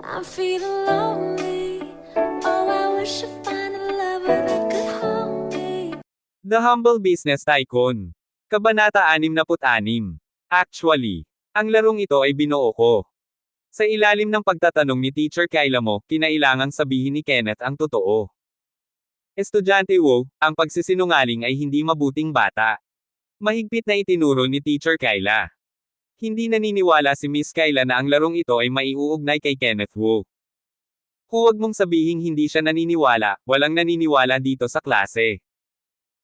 I'm feeling lonely. Oh, I wish I find a lover that could hold me. The Humble Business Tycoon. Kabanata 66. Actually, ang larong ito ay binuo ko. Sa ilalim ng pagtatanong ni Teacher Kyla mo, kinailangang sabihin ni Kenneth ang totoo. Estudyante Wu, ang pagsisinungaling ay hindi mabuting bata. Mahigpit na itinuro ni Teacher Kyla. Hindi naniniwala si Miss Kyla na ang larong ito ay maiuugnay kay Kenneth Wu. Huwag mong sabihing hindi siya naniniwala, walang naniniwala dito sa klase.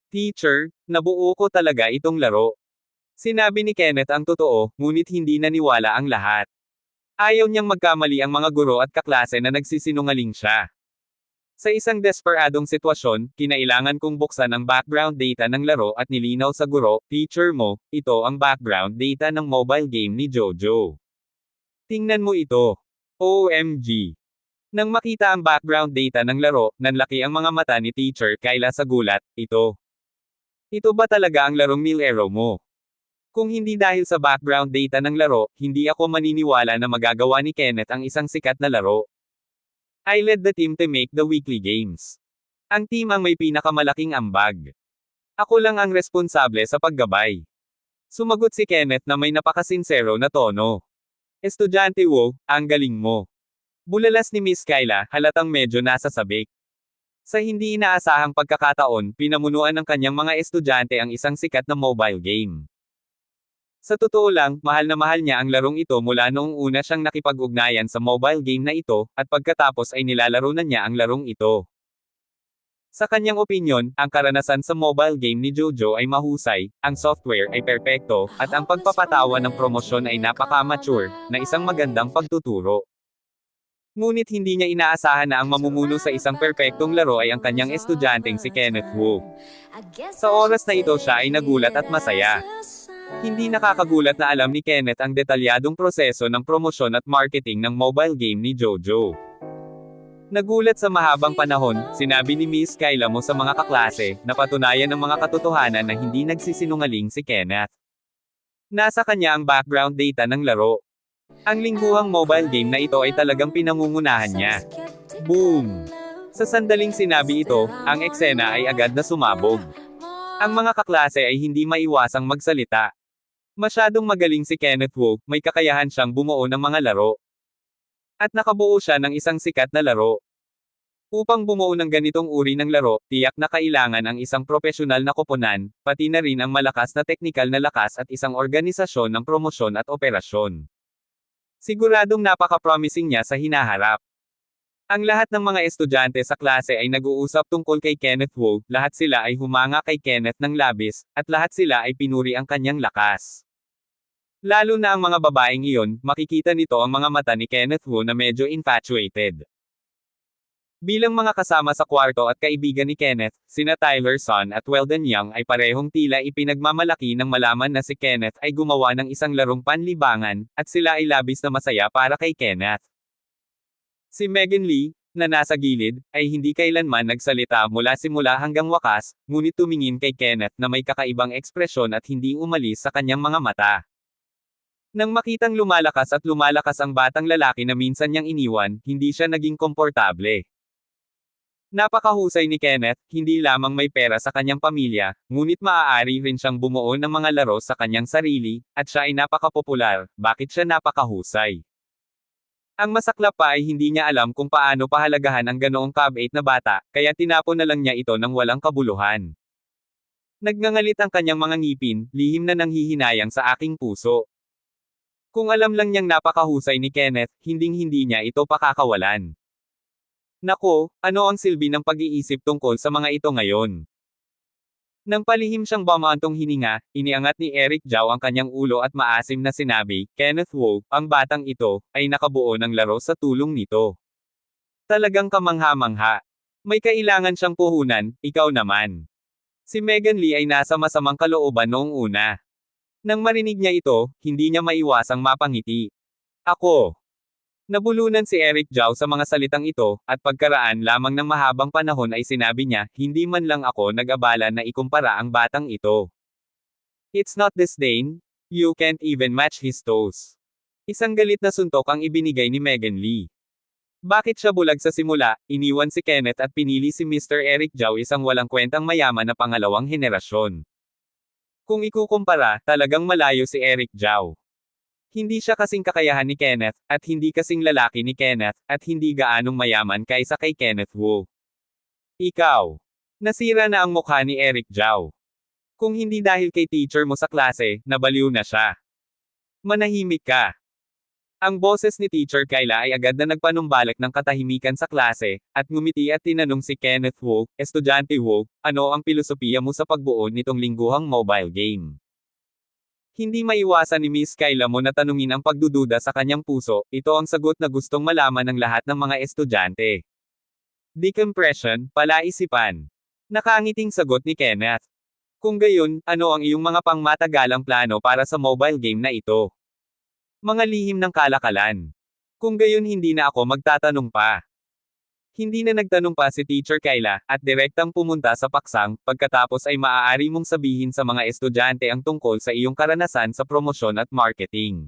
Teacher, nabuo ko talaga itong laro. Sinabi ni Kenneth ang totoo, ngunit hindi naniwala ang lahat. Ayaw niyang magkamali ang mga guro at kaklase na nagsisinungaling siya. Sa isang desperadong sitwasyon, kinailangan kong buksan ang background data ng laro at nilinaw sa guro, teacher mo, ito ang background data ng mobile game ni Jojo. Tingnan mo ito. OMG. Nang makita ang background data ng laro, nanlaki ang mga mata ni Teacher Kyla sa gulat, ito. Ito ba talaga ang larong nilaro mo? Kung hindi dahil sa background data ng laro, hindi ako maniniwala na magagawa ni Kenneth ang isang sikat na laro. I led the team to make the weekly games. Ang team ang may pinakamalaking ambag. Ako lang ang responsable sa paggabay. Sumagot si Kenneth na may napakasinsero na tono. Estudyante Wu, ang galing mo. Bulalas ni Miss Kyla, halatang medyo nasa sabik. Sa hindi inaasahang pagkakataon, pinamunuan ng kanyang mga estudyante ang isang sikat na mobile game. Sa totoo lang, mahal na mahal niya ang larong ito mula noong una siyang nakipag-ugnayan sa mobile game na ito, at pagkatapos ay nilalaro na niya ang larong ito. Sa kanyang opinyon, ang karanasan sa mobile game ni Jojo ay mahusay, ang software ay perpekto, at ang pagpapatawa ng promosyon ay napaka-mature, na isang magandang pagtuturo. Ngunit hindi niya inaasahan na ang mamumuno sa isang perpektong laro ay ang kanyang estudyanteng si Kenneth Wu. Sa oras na ito siya ay nagulat at masaya. Hindi nakakagulat na alam ni Kenneth ang detalyadong proseso ng promosyon at marketing ng mobile game ni Jojo. Nagulat sa mahabang panahon, sinabi ni Miss Kyla mo sa mga kaklase, na patunayan ng mga katotohanan na hindi nagsisinungaling si Kenneth. Nasa kanya ang background data ng laro. Ang lingguhang mobile game na ito ay talagang pinangungunahan niya. Boom! Sa sandaling sinabi ito, ang eksena ay agad na sumabog. Ang mga kaklase ay hindi maiwasang magsalita. Masyadong magaling si Kenneth Wu, may kakayahan siyang bumuo ng mga laro. At nakabuo siya ng isang sikat na laro. Upang bumuo ng ganitong uri ng laro, tiyak na kailangan ang isang propesyonal na koponan, pati na rin ang malakas na teknikal na lakas at isang organisasyon ng promosyon at operasyon. Siguradong napaka-promising niya sa hinaharap. Ang lahat ng mga estudyante sa klase ay nag-uusap tungkol kay Kenneth Wu, lahat sila ay humanga kay Kenneth ng labis, at lahat sila ay pinuri ang kanyang lakas. Lalo na ang mga babaeng iyon, makikita nito ang mga mata ni Kenneth Wu na medyo infatuated. Bilang mga kasama sa kwarto at kaibigan ni Kenneth, sina Tyler Sun at Weldon Young ay parehong tila ipinagmamalaki nang malaman na si Kenneth ay gumawa ng isang larong panlibangan, at sila ay labis na masaya para kay Kenneth. Si Megan Lee, na nasa gilid, ay hindi kailanman nagsalita mula simula hanggang wakas, ngunit tumingin kay Kenneth na may kakaibang ekspresyon at hindi umalis sa kanyang mga mata. Nang makitang lumalakas at lumalakas ang batang lalaki na minsan niyang iniwan, hindi siya naging komportable. Napakahusay ni Kenneth, hindi lamang may pera sa kanyang pamilya, ngunit maaari rin siyang bumuo ng mga laro sa kanyang sarili, at siya ay napakapopular. Bakit siya napakahusay? Ang masaklap pa ay hindi niya alam kung paano pahalagahan ang ganoong kabait na bata, kaya tinapon na lang niya ito ng walang kabuluhan. Nagngangalit ang kanyang mga ngipin, lihim na nanghihinayang sa aking puso. Kung alam lang niyang napakahusay ni Kenneth, hinding-hindi niya ito pakakawalan. Nako, ano ang silbi ng pag-iisip tungkol sa mga ito ngayon? Nang palihim siyang bumantong hininga, iniangat ni Eric Zhao ang kanyang ulo at maasim na sinabi, Kenneth Wu, ang batang ito, ay nakabuo ng laro sa tulong nito. Talagang kamangha-mangha. May kailangan siyang puhunan, ikaw naman. Si Megan Lee ay nasa masamang kalooban noong una. Nang marinig niya ito, hindi niya maiwasang mapangiti. Ako. Nabulunan si Eric Zhao sa mga salitang ito, at pagkaraan lamang ng mahabang panahon ay sinabi niya, hindi man lang ako nag-abala na ikumpara ang batang ito. It's not disdain. You can't even match his toes. Isang galit na suntok ang ibinigay ni Megan Lee. Bakit siya bulag sa simula? Iniwan si Kenneth at pinili si Mr. Eric Zhao, isang walang kwentang mayaman na pangalawang henerasyon. Kung ikukumpara, talagang malayo si Eric Zhao. Hindi siya kasing kakayahan ni Kenneth, at hindi kasing lalaki ni Kenneth, at hindi gaanong mayaman kaysa kay Kenneth Wu. Ikaw. Nasira na ang mukha ni Eric Zhao. Kung hindi dahil kay teacher mo sa klase, nabaliw na siya. Manahimik ka. Ang boses ni Teacher Kyla ay agad na nagpanumbalik ng katahimikan sa klase, at ngumiti at tinanong si Kenneth Wu, "Estudyante Wu, ano ang pilosopiya mo sa pagbuo nitong lingguhang mobile game?" Hindi maiwasan ni Miss Kyla mo na tanungin ang pagdududa sa kanyang puso, ito ang sagot na gustong malaman ng lahat ng mga estudyante. Decompression, palaisipan. Nakangiting sagot ni Kenneth. Kung gayon, ano ang iyong mga pangmatagalang plano para sa mobile game na ito? Mga lihim ng kalakalan. Kung gayon hindi na ako magtatanong pa. Hindi na nagtanong pa si Teacher Kyla, at direktang pumunta sa paksang, pagkatapos ay maaari mong sabihin sa mga estudyante ang tungkol sa iyong karanasan sa promosyon at marketing.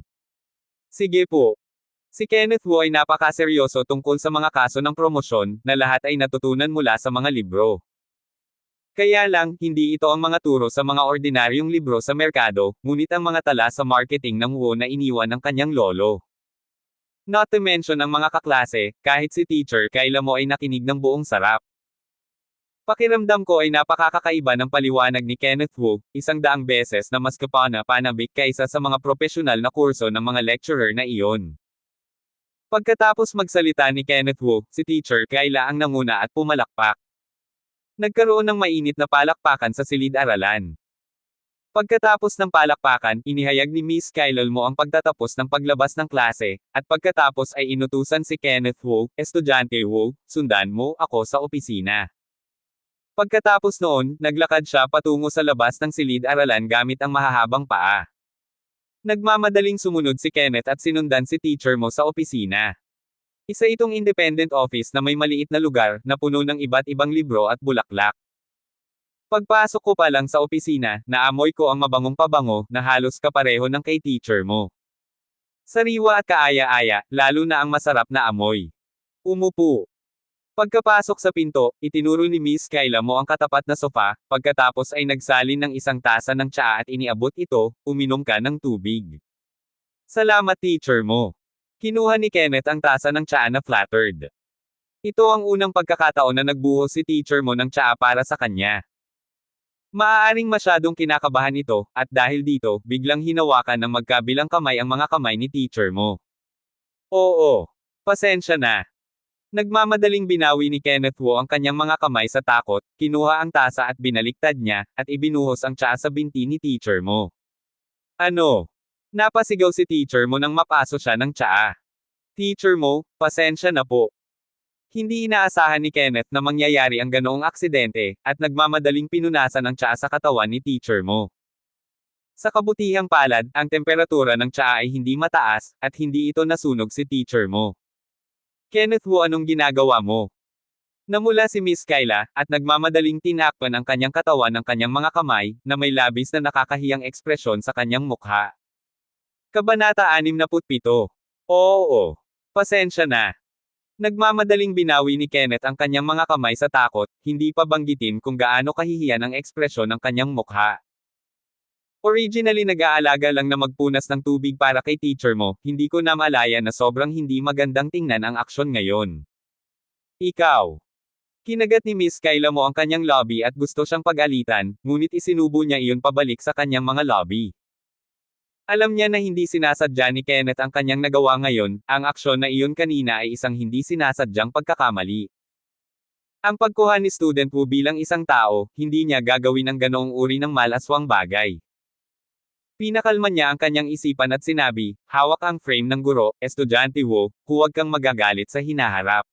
Sige po. Si Kenneth Wu ay napakaseryoso tungkol sa mga kaso ng promosyon, na lahat ay natutunan mula sa mga libro. Kaya lang, hindi ito ang mga turo sa mga ordinaryong libro sa merkado, ngunit ang mga tala sa marketing ng Wu na iniwan ng kanyang lolo. Not to mention ang mga kaklase, kahit si Teacher Kyla mo ay nakinig ng buong sarap. Pakiramdam ko ay napakakaiba ng paliwanag ni Kenneth Wu, 100 beses na mas kapana-panabik kaysa sa mga profesional na kurso ng mga lecturer na iyon. Pagkatapos magsalita ni Kenneth Wu, si Teacher Kyla ang nanguna at pumalakpak. Nagkaroon ng mainit na palakpakan sa silid-aralan. Pagkatapos ng palakpakan, inihayag ni Miss Kyla mo ang pagtatapos ng paglabas ng klase, at pagkatapos ay inutusan si Kenneth Wu, "Estudyante Wu, sundan mo ako sa opisina." Pagkatapos noon, naglakad siya patungo sa labas ng silid-aralan gamit ang mahahabang paa. Nagmamadaling sumunod si Kenneth at sinundan si teacher mo sa opisina. Isa itong independent office na may maliit na lugar, na puno ng iba't ibang libro at bulaklak. Pagpasok ko pa lang sa opisina, naamoy ko ang mabangong pabango, na halos kapareho ng kay teacher mo. Sariwa at kaaya-aya, lalo na ang masarap na amoy. Umupo. Pagkapasok sa pinto, itinuro ni Miss Kyla mo ang katapat na sofa, pagkatapos ay nagsalin ng isang tasa ng tsaa at iniabot ito, "Uminom ka ng tubig." "Salamat teacher mo." Kinuha ni Kenneth ang tasa ng tsaa na flattered. Ito ang unang pagkakataon na nagbuhos si teacher mo ng tsaa para sa kanya. Maaaring masyadong kinakabahan ito, at dahil dito, biglang hinawakan ng magkabilang kamay ang mga kamay ni teacher mo. "Oo. Pasensya na." Nagmamadaling binawi ni Kenneth Wu ang kanyang mga kamay sa takot, kinuha ang tasa at binaliktad niya, at ibinuhos ang tsaa sa binti ni teacher mo. "Ano?" Napasigaw si teacher mo nang mapaso siya ng tsaa. "Teacher mo, pasensya na po." Hindi inaasahan ni Kenneth na mangyayari ang ganoong aksidente, at nagmamadaling pinunasan ang tsaa sa katawan ni teacher mo. Sa kabutihang palad, ang temperatura ng tsaa ay hindi mataas, at hindi ito nasunog si teacher mo. "Kenneth Wu, anong ginagawa mo?" Namula si Miss Kyla, at nagmamadaling tinakpan ang kanyang katawan ng kanyang mga kamay, na may labis na nakakahiyang ekspresyon sa kanyang mukha. Kabanata 67. "Oo. Pasensya na." Nagmamadaling binawi ni Kenneth ang kanyang mga kamay sa takot, hindi pa banggitin kung gaano kahihiyan ang ekspresyon ng kanyang mukha. Originally nag-aalaga lang na magpunas ng tubig para kay teacher mo, hindi ko na malaya na sobrang hindi magandang tingnan ang aksyon ngayon. "Ikaw." Kinagat ni Miss Kyla mo ang kanyang lobby at gusto siyang pag-alitan, ngunit isinubo niya iyon pabalik sa kanyang mga lobby. Alam niya na hindi sinasadya ni Kenneth ang kanyang nagawa ngayon, ang aksyon na iyon kanina ay isang hindi sinasadyang pagkakamali. Ang pagkuha ni Student Wu bilang isang tao, hindi niya gagawin ang ganoong uri ng malaswang bagay. Pinakalma niya ang kanyang isipan at sinabi, hawak ang frame ng guro, "Estudyante Wu, huwag kang magagalit sa hinaharap.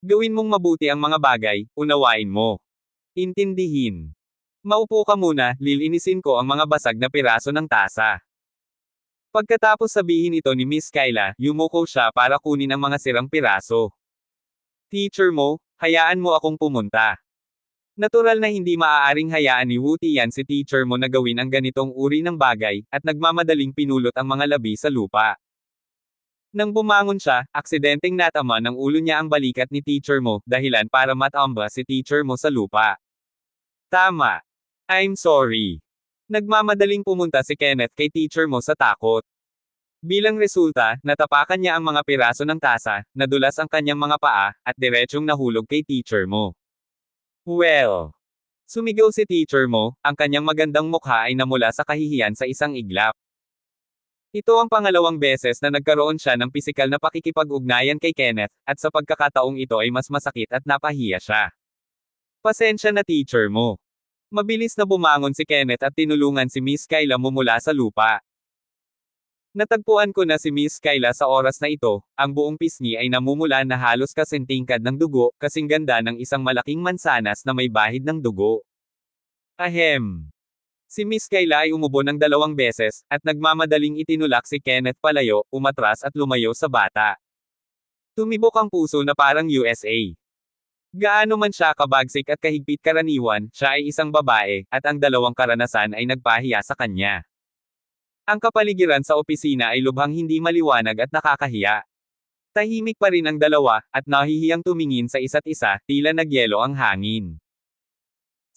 Gawin mong mabuti ang mga bagay, unawain mo. Intindihin. Maupo ka muna, lilinisin ko ang mga basag na piraso ng tasa." Pagkatapos sabihin ito ni Miss Kyla, yumuko siya para kunin ang mga sirang piraso. "Teacher mo, hayaan mo akong pumunta." Natural na hindi maaaring hayaan ni Wu Tian si teacher mo na gawin ang ganitong uri ng bagay, at nagmamadaling pinulot ang mga labi sa lupa. Nang bumangon siya, aksidenteng natama ng ulo niya ang balikat ni teacher mo, dahilan para matamba si teacher mo sa lupa. Tama. I'm sorry. Nagmamadaling pumunta si Kenneth kay teacher mo sa takot. Bilang resulta, natapakan niya ang mga piraso ng tasa, nadulas ang kanyang mga paa, at diretsyong nahulog kay teacher mo. Well. Sumigaw si teacher mo, ang kanyang magandang mukha ay namula sa kahihiyan sa isang iglap. Ito ang pangalawang beses na nagkaroon siya ng pisikal na pakikipag-ugnayan kay Kenneth, at sa pagkakataong ito ay mas masakit at napahiya siya. Pasensya na teacher mo. Mabilis na bumangon si Kenneth at tinulungan si Miss Kayla mula sa lupa. Natagpuan ko na si Miss Kayla sa oras na ito, ang buong pisngi ay namumula na halos kasing tingkad ng dugo, kasing ganda ng isang malaking mansanas na may bahid ng dugo. Ahem. Si Miss Kayla ay umubo ng 2 beses, at nagmamadaling itinulak si Kenneth palayo, umatras at lumayo sa bata. Tumibok ang puso na parang USA. Gaano man siya kabagsik at kahigpit karaniwan, siya ay isang babae, at ang 2 karanasan ay nagpahiya sa kanya. Ang kapaligiran sa opisina ay lubhang hindi maliwanag at nakakahiya. Tahimik pa rin ang 2, at nahihiyang tumingin sa isa't isa, tila nagyelo ang hangin.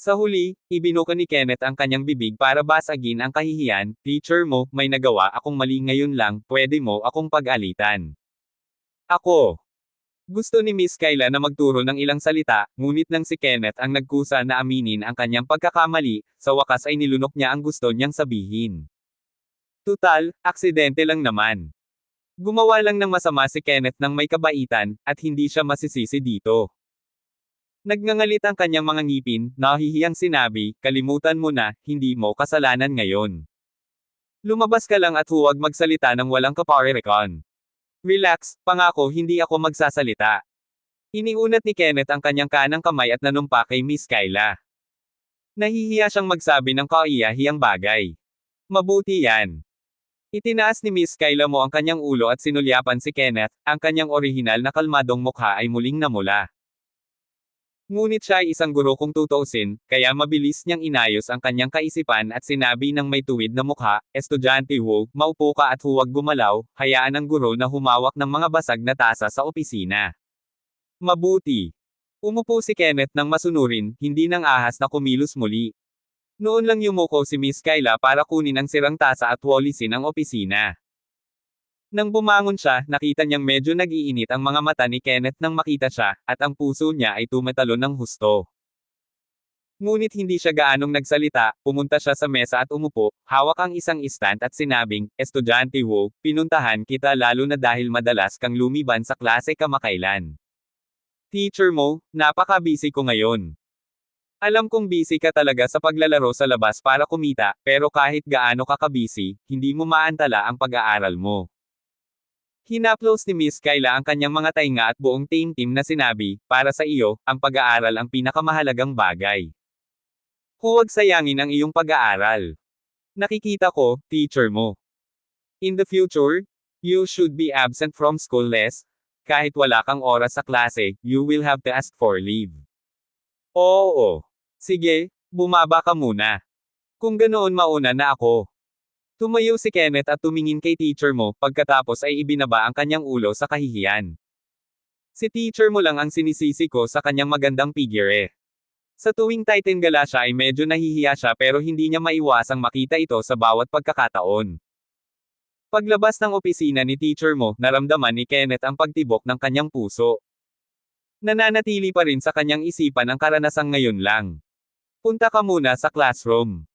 Sa huli, ibinuka ni Kenneth ang kanyang bibig para basagin ang kahihiyan. Teacher mo, may nagawa akong mali ngayon lang, pwede mo akong pag-alitan. Ako. Gusto ni Miss Kayla na magturo ng ilang salita, ngunit nang si Kenneth ang nagkusa na aminin ang kanyang pagkakamali, sa wakas ay nilunok niya ang gusto niyang sabihin. Tutal, aksidente lang naman. Gumawa lang ng masama si Kenneth ng may kabaitan, at hindi siya masisisi dito. Nagngangalit ang kanyang mga ngipin, nahihiyang sinabi, kalimutan mo na, hindi mo kasalanan ngayon. Lumabas ka lang at huwag magsalita ng walang kaparerekan. Relax, pangako hindi ako magsasalita. Iniunat ni Kenneth ang kanyang kanang kamay at nanumpa kay Miss Kayla. Nahihiya siyang magsabi ng kaiyahiyang bagay. Mabuti yan. Itinaas ni Miss Kayla mo ang kanyang ulo at sinulyapan si Kenneth, ang kanyang orihinal na kalmadong mukha ay muling namula. Ngunit siya ay isang guro kung tutuusin, kaya mabilis niyang inayos ang kanyang kaisipan at sinabi ng may tuwid na mukha, estudyante Wu, maupo ka at huwag gumalaw, hayaan ang guro na humawak ng mga basag na tasa sa opisina. Mabuti. Umupo si Kenneth ng masunurin, hindi nang ahas na kumilos muli. Noon lang yumuko si Miss Kayla para kunin ang sirang tasa at walisin ang opisina. Nang bumangon siya, nakita niyang medyo nag-iinit ang mga mata ni Kenneth nang makita siya, at ang puso niya ay tumatalon ng husto. Ngunit hindi siya gaanong nagsalita, pumunta siya sa mesa at umupo, hawak ang isang istant at sinabing, estudyante Wu, pinuntahan kita lalo na dahil madalas kang lumiban sa klase kamakailan. Teacher mo, napaka-busy ko ngayon. Alam kong busy ka talaga sa paglalaro sa labas para kumita, pero kahit gaano ka ka-busy, hindi mo maantala ang pag-aaral mo. Hinaplos ni Miss Kayla ang kanyang mga tainga at buong team na sinabi, para sa iyo, ang pag-aaral ang pinakamahalagang bagay. Huwag sayangin ang iyong pag-aaral. Nakikita ko, teacher mo. In the future, you should be absent from school less. Kahit wala kang oras sa klase, you will have to ask for leave. Oo. Sige, bumaba ka muna. Kung ganoon mauna na ako. Tumayo si Kenneth at tumingin kay teacher mo, pagkatapos ay ibinaba ang kanyang ulo sa kahihiyan. Si teacher mo lang ang sinisisi ko sa kanyang magandang figure. Sa tuwing tighten gala siya ay medyo nahihiya siya pero hindi niya maiwasang makita ito sa bawat pagkakataon. Paglabas ng opisina ni teacher mo, naramdaman ni Kenneth ang pagtibok ng kanyang puso. Nananatili pa rin sa kanyang isipan ang karanasang ngayon lang. Punta ka muna sa classroom.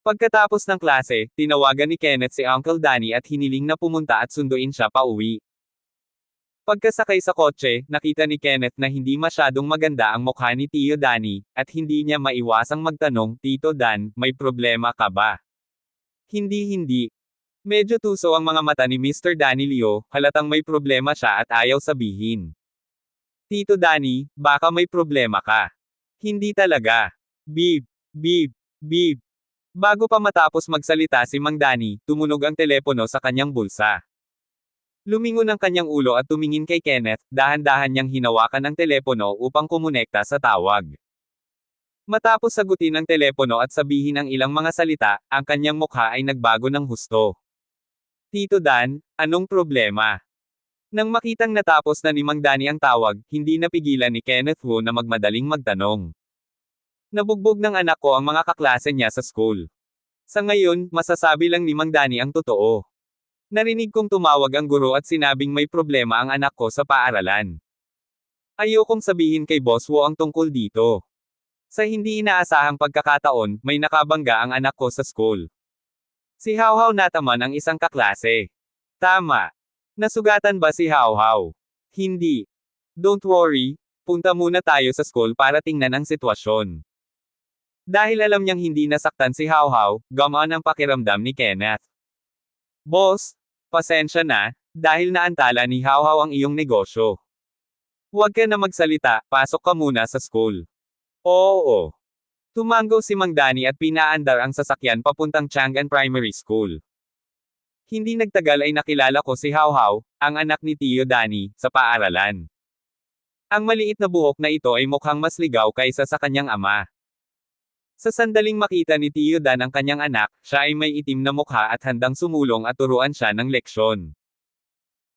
Pagkatapos ng klase, tinawagan ni Kenneth si Uncle Danny at hiniling na pumunta at sunduin siya pauwi. Pagkasakay sa kotse, nakita ni Kenneth na hindi masyadong maganda ang mukha ni Tio Danny, at hindi niya maiwasang magtanong, Tito Dan, may problema ka ba? Hindi. Medyo tuso ang mga mata ni Mr. Danny Leo, halatang may problema siya at ayaw sabihin. Tito Danny, baka may problema ka. Hindi talaga. Beep. Bago pa matapos magsalita si Mang Danny, tumunog ang telepono sa kanyang bulsa. Lumingon ang kanyang ulo at tumingin kay Kenneth, dahan-dahan niyang hinawakan ang telepono upang kumonekta sa tawag. Matapos sagutin ang telepono at sabihin ang ilang mga salita, ang kanyang mukha ay nagbago ng husto. Tito Dan, anong problema? Nang makitang natapos na ni Mang Danny ang tawag, hindi napigilan ni Kenneth Wu na magmadaling magtanong. Nabugbog ng anak ko ang mga kaklase niya sa school. Sa ngayon, masasabi lang ni Mang Danny ang totoo. Narinig kong tumawag ang guro at sinabing may problema ang anak ko sa paaralan. Ayokong sabihin kay Boss Wu ang tungkol dito. Sa hindi inaasahang pagkakataon, may nakabangga ang anak ko sa school. Si Hao Hao nataman ang isang kaklase. Tama. Nasugatan ba si Hao Hao? Hindi. Don't worry, punta muna tayo sa school para tingnan ang sitwasyon. Dahil alam niyang hindi nasaktan si Hao Hao, gumaan ang pakiramdam ni Kenneth. Boss, pasensya na, dahil naantala ni Hao Hao ang iyong negosyo. Huwag ka na magsalita, pasok ka muna sa school. Oo. Tumango si Mang Danny at pinaandar ang sasakyan papuntang Chang'an Primary School. Hindi nagtagal ay nakilala ko si Hao Hao, ang anak ni Tio Danny, sa paaralan. Ang maliit na buhok na ito ay mukhang mas ligaw kaysa sa kanyang ama. Sa sandaling makita ni Tio Dan ang kanyang anak, siya ay may itim na mukha at handang sumulong at turuan siya ng leksyon.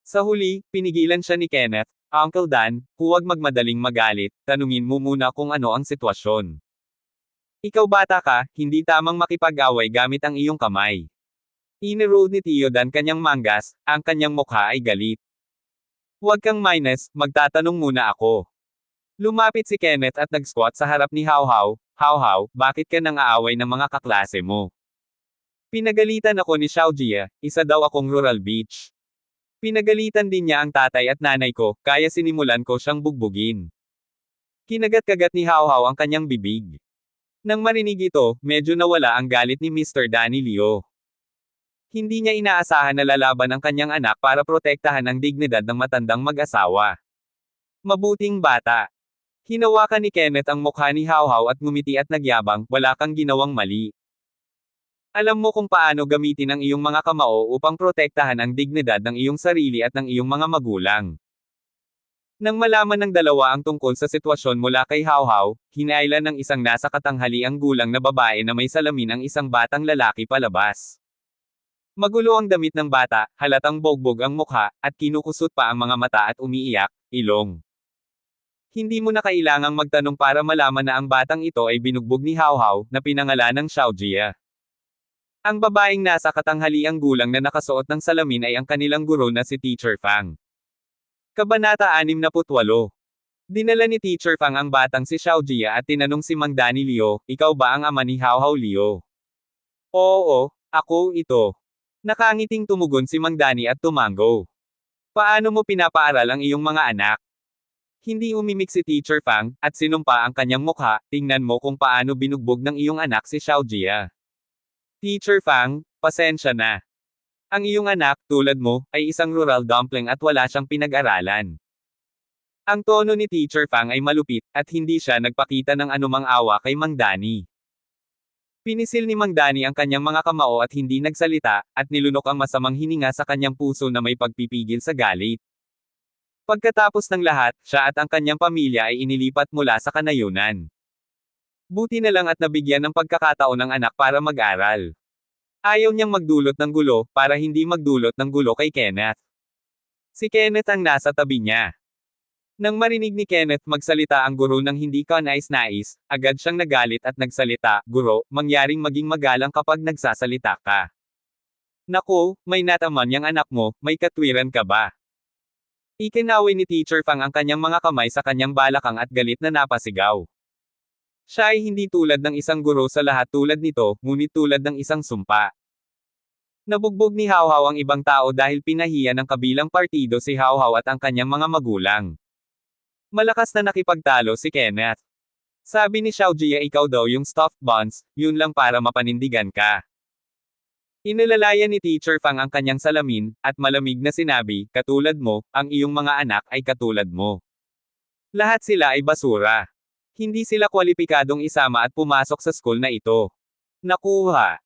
Sa huli, pinigilan siya ni Kenneth, Uncle Dan, huwag magmadaling magalit, tanungin mo muna kung ano ang sitwasyon. Ikaw bata ka, hindi tamang makipag-away gamit ang iyong kamay. Inirood ni Tio Dan kanyang manggas, ang kanyang mukha ay galit. Huwag kang minus, magtatanong muna ako. Lumapit si Kenneth at nag-squat sa harap ni Hao Hao. Hao Hao, bakit ka nang aaway ng mga kaklase mo? Pinagalitan ako ni Xiao Jia, isa daw akong rural beach. Pinagalitan din niya ang tatay at nanay ko, kaya sinimulan ko siyang bugbugin. Kinagat-kagat ni Hao Hao ang kanyang bibig. Nang marinig ito, medyo nawala ang galit ni Mr. Danny Liu. Hindi niya inaasahan na lalaban ang kanyang anak para protektahan ang dignidad ng matandang mag-asawa. Mabuting bata. Hinawakan ni Kenneth ang mukha ni Hao Hao at ngumiti at nagyabang, wala kang ginawang mali. Alam mo kung paano gamitin ang iyong mga kamao upang protektahan ang dignidad ng iyong sarili at ng iyong mga magulang. Nang malaman ng dalawa ang tungkol sa sitwasyon mula kay Hao Hao, hinailan ng isang nasa katanghaliang gulang na babae na may salamin ang isang batang lalaki palabas. Magulo ang damit ng bata, halatang bogbog ang mukha, at kinukusot pa ang mga mata at umiiyak, ilong. Hindi mo na kailangang magtanong para malaman na ang batang ito ay binugbog ni Hao Hao, na pinangalan ng Xiao Jia. Ang babaeng nasa katanghaliang gulang na nakasuot ng salamin ay ang kanilang guro na si Teacher Fang. Kabanata 68. Dinala ni Teacher Fang ang batang si Xiao Jia at tinanong si Mang Danny Liu, ikaw ba ang ama ni Hao Hao Liu? Oo, ako ito. Nakangiting tumugon si Mang Danny at tumango. Paano mo pinapaaral ang iyong mga anak? Hindi umimik si Teacher Fang, at sinumpa ang kanyang mukha, tingnan mo kung paano binugbog ng iyong anak si Xiao Jia. Teacher Fang, pasensya na. Ang iyong anak, tulad mo, ay isang rural dumpling at wala siyang pinag-aralan. Ang tono ni Teacher Fang ay malupit, at hindi siya nagpakita ng anumang awa kay Mang Danny. Pinisil ni Mang Danny ang kanyang mga kamao at hindi nagsalita, at nilunok ang masamang hininga sa kanyang puso na may pagpipigil sa galit. Pagkatapos ng lahat, siya at ang kanyang pamilya ay inilipat mula sa kanayunan. Buti na lang at nabigyan ng pagkakataon ng anak para mag-aral. Ayaw niyang magdulot ng gulo, para hindi magdulot ng gulo kay Kenneth. Si Kenneth ang nasa tabi niya. Nang marinig ni Kenneth magsalita ang guro ng hindi kanais-nais, agad siyang nagalit at nagsalita, Guro, mangyaring maging magalang kapag nagsasalita ka. Naku, may nataman yang anak mo, may katwiran ka ba? Ikinaway ni Teacher Fang ang kanyang mga kamay sa kanyang balakang at galit na napasigaw. Siya ay hindi tulad ng isang guro sa lahat tulad nito, ngunit tulad ng isang sumpa. Nabugbog ni Hao Hao ang ibang tao dahil pinahiya ng kabilang partido si Hao Hao at ang kanyang mga magulang. Malakas na nakipagtalo si Kenneth. Sabi ni Xiao Jia ikaw daw yung stuffed buns, yun lang para mapanindigan ka. Inilalayan ni Teacher Fang ang kanyang salamin, at malamig na sinabi, katulad mo, ang iyong mga anak ay katulad mo. Lahat sila ay basura. Hindi sila kwalipikadong isama at pumasok sa school na ito. Nakuha.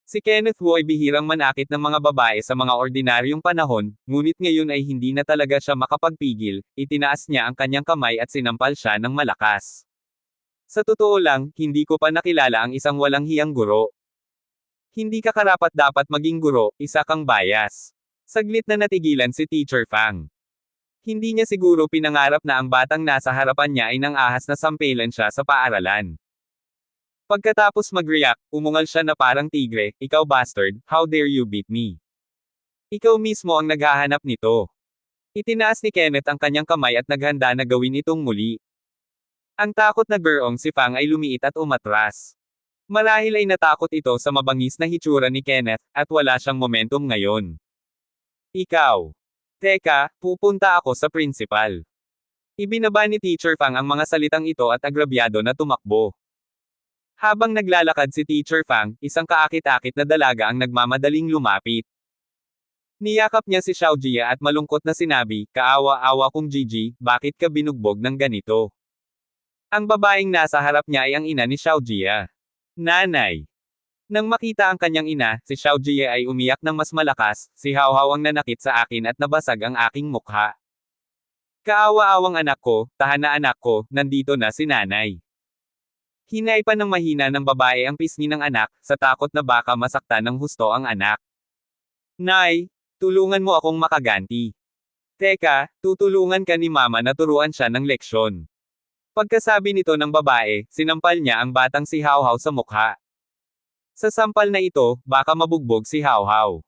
Si Kenneth Wu ay bihirang manakit ng mga babae sa mga ordinaryong panahon, ngunit ngayon ay hindi na talaga siya makapagpigil, itinaas niya ang kanyang kamay at sinampal siya ng malakas. Sa totoo lang, hindi ko pa nakilala ang isang walang hiyang guro. Hindi ka karapat-dapat maging guro, isa kang bias. Saglit na natigilan si Teacher Fang. Hindi niya siguro pinangarap na ang batang nasa harapan niya ay nang ahas na sampelan siya sa paaralan. Pagkatapos mag-react, umungal siya na parang tigre, "Ikaw bastard, how dare you beat me? Ikaw mismo ang naghahanap nito." Itinaas ni Kenneth ang kanyang kamay at naghanda na gawin itong muli. Ang takot na gurong si Fang ay lumiit at umatras. Marahil ay natakot ito sa mabangis na hitsura ni Kenneth, at wala siyang momentum ngayon. "Ikaw. Teka, pupunta ako sa principal." Ibinaba ni Teacher Fang ang mga salitang ito at agrabyado na tumakbo. Habang naglalakad si Teacher Fang, isang kaakit-akit na dalaga ang nagmamadaling lumapit. Niyakap niya si Xiao Jia at malungkot na sinabi, "Kaawa-awa kong Gigi, bakit ka binugbog ng ganito?" Ang babaeng nasa harap niya ay ang ina ni Xiao Jia. Nanay. Nang makita ang kanyang ina, si Xiao Jia ay umiyak ng mas malakas, "Si Hao Hao ang nanakit sa akin at nabasag ang aking mukha. Kaawa-awang anak ko, tahan na anak ko, nandito na si nanay." Hinay pa ng mahina ng babae ang pisngi ng anak, sa takot na baka masaktan ng husto ang anak. "Nay, tulungan mo akong makaganti. Teka, tutulungan ka ni mama na turuan siya ng leksyon." Pagkasabi nito ng babae, sinampal niya ang batang si Hao Hao sa mukha. Sa sampal na ito, baka mabugbog si Hao Hao.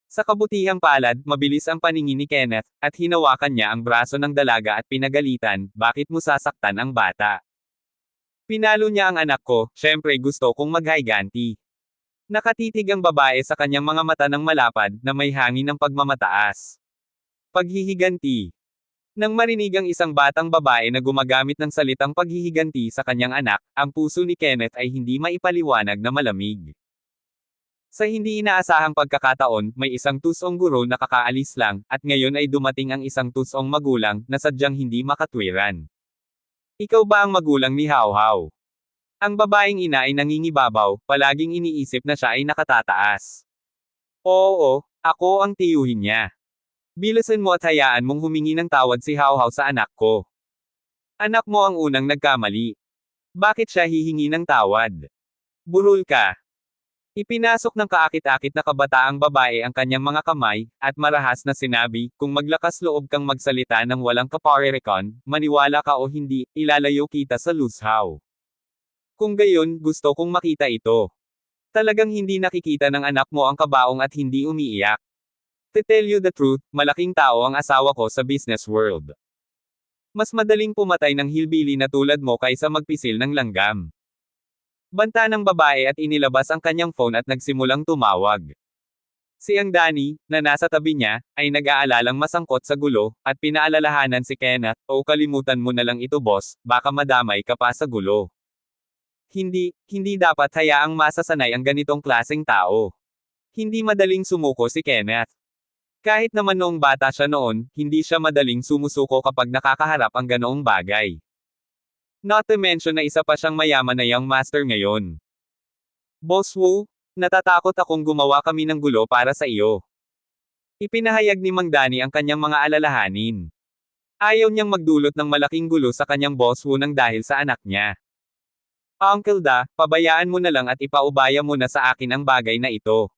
Sa kabutihang palad, mabilis ang paningin ni Kenneth, at hinawakan niya ang braso ng dalaga at pinagalitan, "Bakit mo sasaktan ang bata? Pinalo niya ang anak ko, syempre gusto kong maghiganti." Nakatitig ang babae sa kanyang mga mata ng malapad, na may hangin ng pagmamataas. Paghihiganti. Nang marinig ang isang batang babae na gumagamit ng salitang paghihiganti sa kanyang anak, ang puso ni Kenneth ay hindi maipaliwanag na malamig. Sa hindi inaasahang pagkakataon, may isang tusong guro na kakaalis lang, at ngayon ay dumating ang isang tusong magulang, na sadyang hindi makatwiran. "Ikaw ba ang magulang ni Hao Hao?" Ang babaeng ina ay nangingibabaw, palaging iniisip na siya ay nakatataas. "Oo, ako ang tiyuhin niya. Bilisan mo at hayaan mong humingi ng tawad si Hao Hao sa anak ko. Anak mo ang unang nagkamali. Bakit siya hihingi ng tawad? Burol ka." Ipinasok ng kaakit-akit na kabataang babae ang kanyang mga kamay, at marahas na sinabi, "Kung maglakas loob kang magsalita ng walang kaparerekon, maniwala ka o hindi, ilalayo kita sa lusaw. Kung gayon, gusto kong makita ito. Talagang hindi nakikita ng anak mo ang kabaong at hindi umiiyak. To tell you the truth, malaking tao ang asawa ko sa business world. Mas madaling pumatay ng hillbilly na tulad mo kaysa magpisil ng langgam." Banta ng babae at inilabas ang kanyang phone at nagsimulang tumawag. Si Ang Dani, na nasa tabi niya, ay nag-aalalang masangkot sa gulo, at pinaalalahanan si Kenneth, "O kalimutan mo na lang ito boss, baka madamay ka pa sa gulo. Hindi dapat hayaang masasanay ang ganitong klaseng tao." Hindi madaling sumuko si Kenneth. Kahit naman noong bata siya noon, hindi siya madaling sumusuko kapag nakakaharap ang ganoong bagay. Not to mention na isa pa siyang mayaman na young master ngayon. "Boss Wu, natatakot akong gumawa kami ng gulo para sa iyo." Ipinahayag ni Mang Dani ang kanyang mga alalahanin. Ayaw niyang magdulot ng malaking gulo sa kanyang boss Wu nang dahil sa anak niya. "Uncle Da, pabayaan mo na lang at ipaubaya mo na sa akin ang bagay na ito."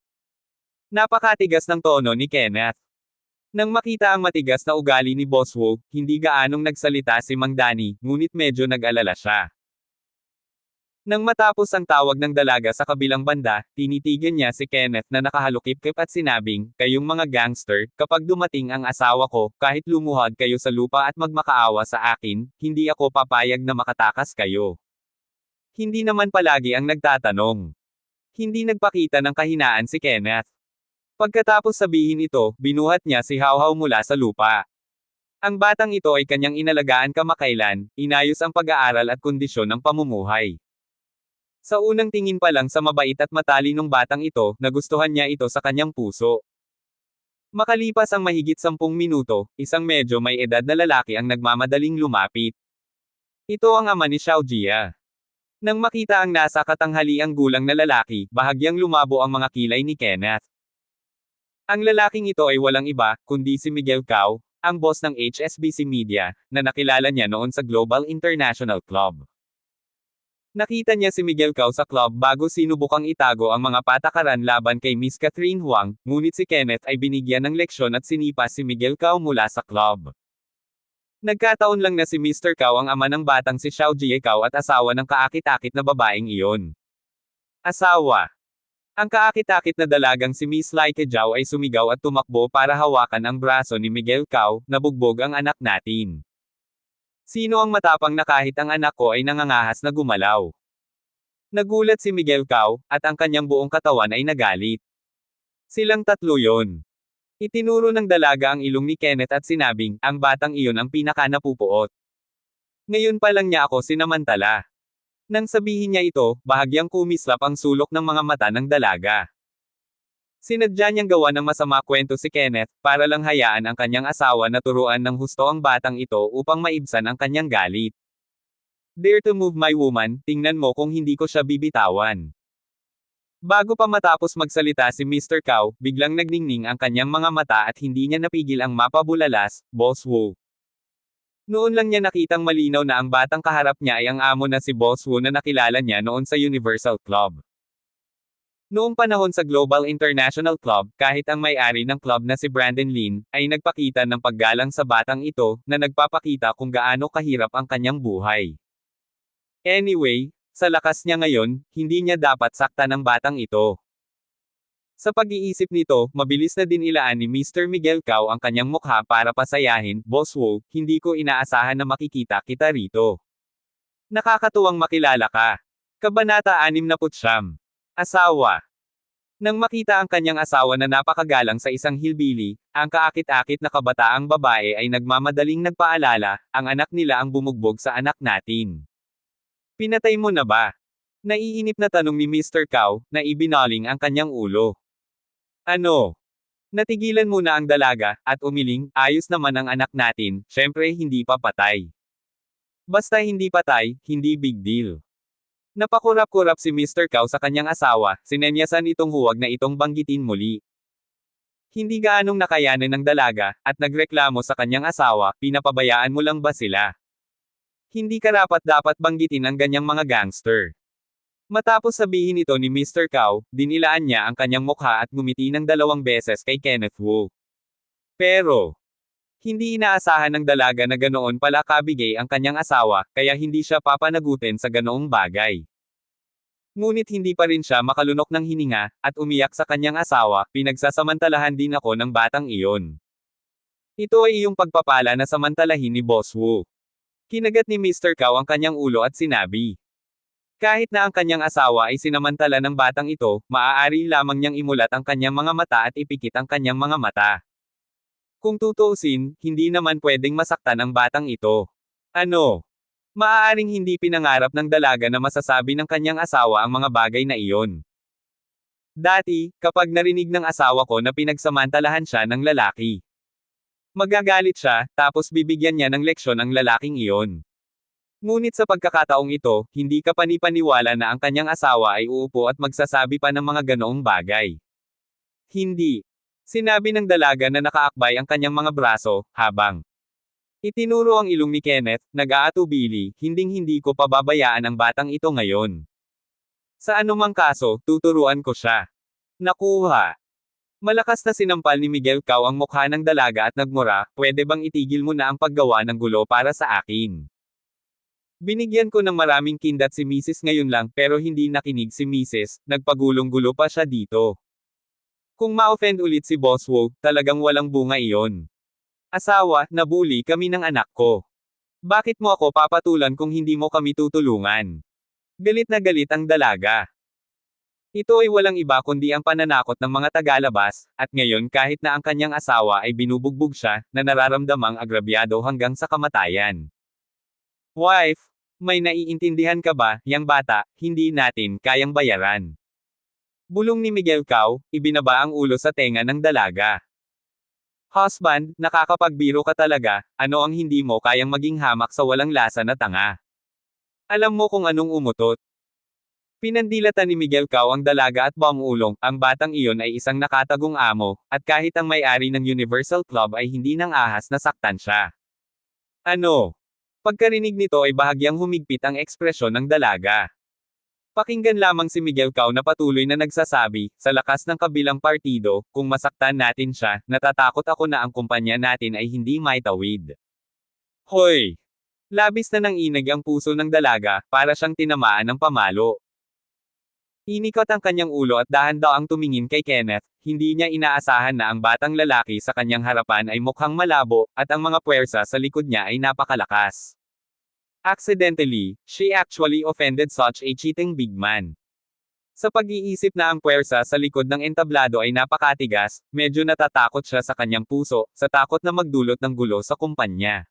Napakatigas ng tono ni Kenneth. Nang makita ang matigas na ugali ni Boss Wu, hindi gaanong nagsalita si Mang Dani, ngunit medyo nag-alala siya. Nang matapos ang tawag ng dalaga sa kabilang banda, tinitigan niya si Kenneth na nakahalukip-kip at sinabing, "Kayong mga gangster, kapag dumating ang asawa ko, kahit lumuhod kayo sa lupa at magmakaawa sa akin, hindi ako papayag na makatakas kayo." Hindi naman palagi ang nagtatanong. Hindi nagpakita ng kahinaan si Kenneth. Pagkatapos sabihin ito, binuhat niya si Hao Hao mula sa lupa. Ang batang ito ay kanyang inalagaan kamakailan, inayos ang pag-aaral at kondisyon ng pamumuhay. Sa unang tingin pa lang sa mabait at matalinong batang ito, nagustuhan niya ito sa kanyang puso. Makalipas ang mahigit 10 minuto, isang medyo may edad na lalaki ang nagmamadaling lumapit. Ito ang ama ni Xiao Jia. Nang makita ang nasa katanghaliang gulang na lalaki, bahagyang lumabo ang mga kilay ni Kenneth. Ang lalaking ito ay walang iba, kundi si Miguel Cao, ang boss ng HSBC Media, na nakilala niya noon sa Global International Club. Nakita niya si Miguel Cao sa club bago sinubukang itago ang mga patakaran laban kay Miss Catherine Huang, ngunit si Kenneth ay binigyan ng leksyon at sinipa si Miguel Cao mula sa club. Nagkataon lang na si Mr. Cao ang ama ng batang si Xiao Jie Cao at asawa ng kaakit-akit na babaeng iyon. Asawa. Ang kaakit-akit na dalagang si Miss Laike Zhao ay sumigaw at tumakbo para hawakan ang braso ni Miguel Cao, nabugbog ang anak natin. Sino ang matapang na kahit ang anak ko ay nangangahas na gumalaw? Nagulat si Miguel Cao, at ang kanyang buong katawan ay nagalit. Silang tatlo yon. Itinuro ng dalaga ang ilong ni Kenneth at sinabing, ang batang iyon ang pinaka napupuot. Ngayon pa lang niya ako sinamantala. Nang sabihin niya ito, bahagyang kumislap ang sulok ng mga mata ng dalaga. Sinadya niyang gawa ng masama kwento si Kenneth, para lang hayaan ang kanyang asawa na turuan ng husto ang batang ito upang maibsan ang kanyang galit. Dare to move my woman, tingnan mo kung hindi ko siya bibitawan. Bago pa matapos magsalita si Mr. Cao, biglang nagningning ang kanyang mga mata at hindi niya napigil ang mapabulalas, Boss Wu. Noon lang niya nakitang malinaw na ang batang kaharap niya ay ang amo na si Boss Wu na nakilala niya noon sa Universal Club. Noong panahon sa Global International Club, kahit ang may-ari ng club na si Brandon Lin, ay nagpakita ng paggalang sa batang ito, na nagpapakita kung gaano kahirap ang kanyang buhay. Anyway, sa lakas niya ngayon, hindi niya dapat saktan ang batang ito. Sa pag-iisip nito, mabilis na din ilaan ni Mr. Miguel Cao ang kanyang mukha para pasayahin, Boss Wu, hindi ko inaasahan na makikita kita rito. Nakakatuwang makilala ka. Kabanata 69. Asawa. Nang makita ang kanyang asawa na napakagalang sa isang hillbilly, ang kaakit-akit na kabataang babae ay nagmamadaling nagpaalala, ang anak nila ang bumugbog sa anak natin. Pinatay mo na ba? Naiinip na tanong ni Mr. Cao, na ibinaling ang kanyang ulo. Ano? Natigilan muna ang dalaga, at umiling, ayos naman ang anak natin, syempre hindi pa patay. Basta hindi patay, hindi big deal. Napakurap-kurap si Mr. Cao sa kanyang asawa, sinenyasan itong huwag na itong banggitin muli. Hindi gaanong nakayanan ng dalaga, at nagreklamo sa kanyang asawa, pinapabayaan mo lang ba sila? Hindi karapat-dapat banggitin ang ganyang mga gangster. Matapos sabihin ito ni Mr. Cao, dinilaan niya ang kanyang mukha at ngumiti ng 2 beses kay Kenneth Wu. Pero, hindi inaasahan ng dalaga na ganoon pala kabigay ang kanyang asawa, kaya hindi siya papanagutin sa ganoong bagay. Ngunit hindi pa rin siya makalunok ng hininga, at umiyak sa kanyang asawa, pinagsasamantalahan din ako ng batang iyon. Ito ay iyong pagpapala na samantalahin ni Boss Wu. Kinagat ni Mr. Cao ang kanyang ulo at sinabi. Kahit na ang kanyang asawa ay sinamantala ng batang ito, maaari lamang niyang imulat ang kanyang mga mata at ipikit ang kanyang mga mata. Kung tutuusin, hindi naman pwedeng masaktan ang batang ito. Ano? Maaaring hindi pinangarap ng dalaga na masasabi ng kanyang asawa ang mga bagay na iyon. Dati, kapag narinig ng asawa ko na pinagsamantalahan siya ng lalaki, magagalit siya, tapos bibigyan niya ng leksyon ang lalaking iyon. Ngunit sa pagkakataong ito, hindi ka panipaniwala na ang kanyang asawa ay uupo at magsasabi pa ng mga ganoong bagay. Hindi. Sinabi ng dalaga na nakaakbay ang kanyang mga braso, habang itinuro ang ilong ni Kenneth, nag-aatubili, hinding-hindi ko pababayaan ang batang ito ngayon. Sa anumang kaso, tuturuan ko siya. Nakuha. Malakas na sinampal ni Miguel Cao ang mukha ng dalaga at nagmura, pwede bang itigil mo na ang paggawa ng gulo para sa akin? Binigyan ko ng maraming kindat si Mrs. ngayon lang, pero hindi nakinig si Mrs., nagpagulong-gulo pa siya dito. Kung ma-offend ulit si Boss Wu, talagang walang bunga iyon. Asawa, nabuli kami ng anak ko. Bakit mo ako papatulan kung hindi mo kami tutulungan? Galit na galit ang dalaga. Ito ay walang iba kundi ang pananakot ng mga tagalabas, at ngayon kahit na ang kanyang asawa ay binubugbog siya, na nararamdamang agrabyado hanggang sa kamatayan. Wife, may naiintindihan ka ba, yang bata, hindi natin kayang bayaran. Bulong ni Miguel Cao, ibinaba ang ulo sa tenga ng dalaga. Husband, nakakapagbiro ka talaga, ano ang hindi mo kayang maging hamak sa walang lasa na tanga? Alam mo kung anong umutot? Pinandilatan ni Miguel Cao ang dalaga at bangulong, ang batang iyon ay isang nakatagong amo, at kahit ang may-ari ng Universal Club ay hindi nang ahas na saktan siya. Ano? Pagkarinig nito ay bahagyang humigpit ang ekspresyon ng dalaga. Pakinggan lamang si Miguel Cao na patuloy na nagsasabi, sa lakas ng kabilang partido, kung masaktan natin siya, natatakot ako na ang kumpanya natin ay hindi maitawid. Hoy! Labis na nanginig ang puso ng dalaga, para siyang tinamaan ng pamalo. Inikot ang kanyang ulo at dahan-daang tumingin kay Kenneth, hindi niya inaasahan na ang batang lalaki sa kanyang harapan ay mukhang malabo, at ang mga puwersa sa likod niya ay napakalakas. Accidentally, she actually offended such a cheating big man. Sa pag-iisip na ang puwersa sa likod ng entablado ay napakatigas, medyo natatakot siya sa kanyang puso, sa takot na magdulot ng gulo sa kumpanya.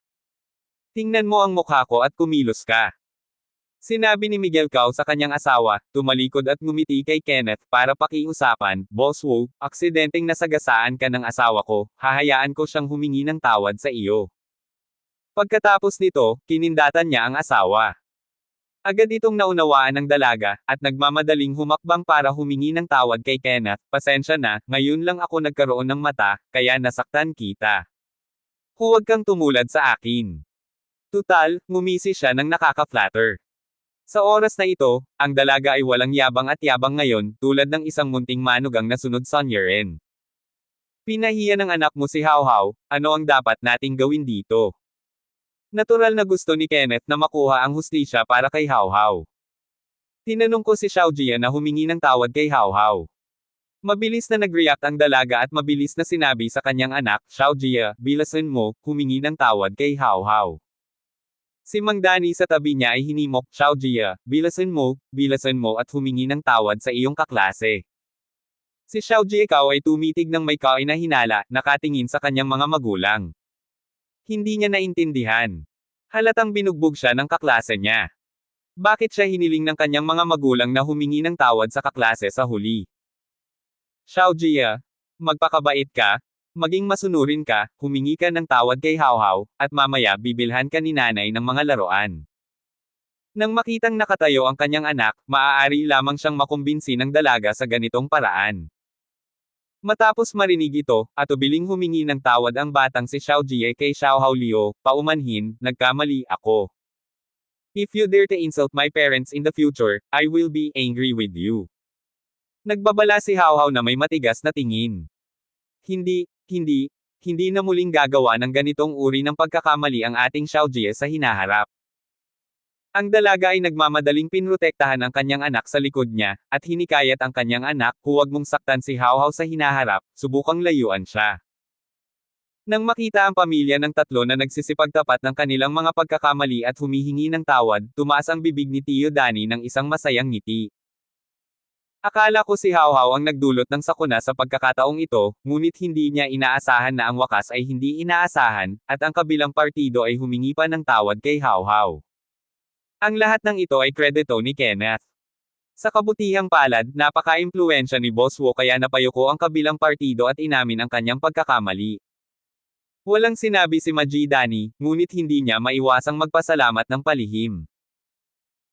Tingnan mo ang mukha ko at kumilos ka. Sinabi ni Miguel Cao sa kanyang asawa, tumalikod at ngumiti kay Kenneth para pakiusapan, Boss Wu, aksidenteng nasagasaan ka ng asawa ko, hahayaan ko siyang humingi ng tawad sa iyo. Pagkatapos nito, kinindatan niya ang asawa. Agad itong naunawaan ng dalaga, at nagmamadaling humakbang para humingi ng tawad kay Kenneth, pasensya na, ngayon lang ako nagkaroon ng mata, kaya nasaktan kita. Huwag kang tumulad sa akin. Tutal, ngumisi siya ng nakaka-flatter. Sa oras na ito, ang dalaga ay walang yabang at yabang ngayon, tulad ng isang munting manugang na sunod sa Nyeren. Pinahiya ng anak mo si Hao Hao, ano ang dapat nating gawin dito? Natural na gusto ni Kenneth na makuha ang hustisya para kay Hao Hao. Tinanong ko si Xiao Jia na humingi ng tawad kay Hao Hao. Mabilis na nag-react ang dalaga at mabilis na sinabi sa kanyang anak, Xiao Jia, bilasan mo, humingi ng tawad kay Hao Hao. Si Mang Danny sa tabi niya ay hinimok, Xiao Jia, bilasan mo at humingi ng tawad sa iyong kaklase. Si Xiao Jia Cao ay tumitig ng may kainahinala, nakatingin sa kanyang mga magulang. Hindi niya naintindihan. Halatang binugbog siya ng kaklase niya. Bakit siya hiniling ng kanyang mga magulang na humingi ng tawad sa kaklase sa huli? Xiao Jia, magpakabait ka, maging masunurin ka, humingi ka ng tawad kay Hao Hao, at mamaya bibilhan ka ni nanay ng mga laruan. Nang makitang nakatayo ang kanyang anak, maaari lamang siyang makumbinsi ng dalaga sa ganitong paraan. Matapos marinig ito, atubiling humingi ng tawad ang batang si Xiao Jie kay Xiao Hao Liu, paumanhin, nagkamali ako. If you dare to insult my parents in the future, I will be angry with you. Nagbabala si Hao Hao na may matigas na tingin. Hindi na muling gagawa ng ganitong uri ng pagkakamali ang ating Xiao Jie sa hinaharap. Ang dalaga ay nagmamadaling pinrotektahan ang kanyang anak sa likod niya, at hinikayat ang kanyang anak, huwag mong saktan si Hao Hao sa hinaharap, subukang layuan siya. Nang makita ang pamilya ng tatlo na nagsisipagtapat ng kanilang mga pagkakamali at humihingi ng tawad, tumaas ang bibig ni Tio Danny ng isang masayang ngiti. Akala ko si Hao Hao ang nagdulot ng sakuna sa pagkakataong ito, ngunit hindi niya inaasahan na ang wakas ay hindi inaasahan, at ang kabilang partido ay humingi pa ng tawad kay Hao Hao. Ang lahat ng ito ay kredito ni Kenneth. Sa kabutihang palad, napaka-impluwensya ni Boss Wu kaya napayuko ang kabilang partido at inamin ang kanyang pagkakamali. Walang sinabi si Maji Danny, ngunit hindi niya maiwasang magpasalamat ng palihim.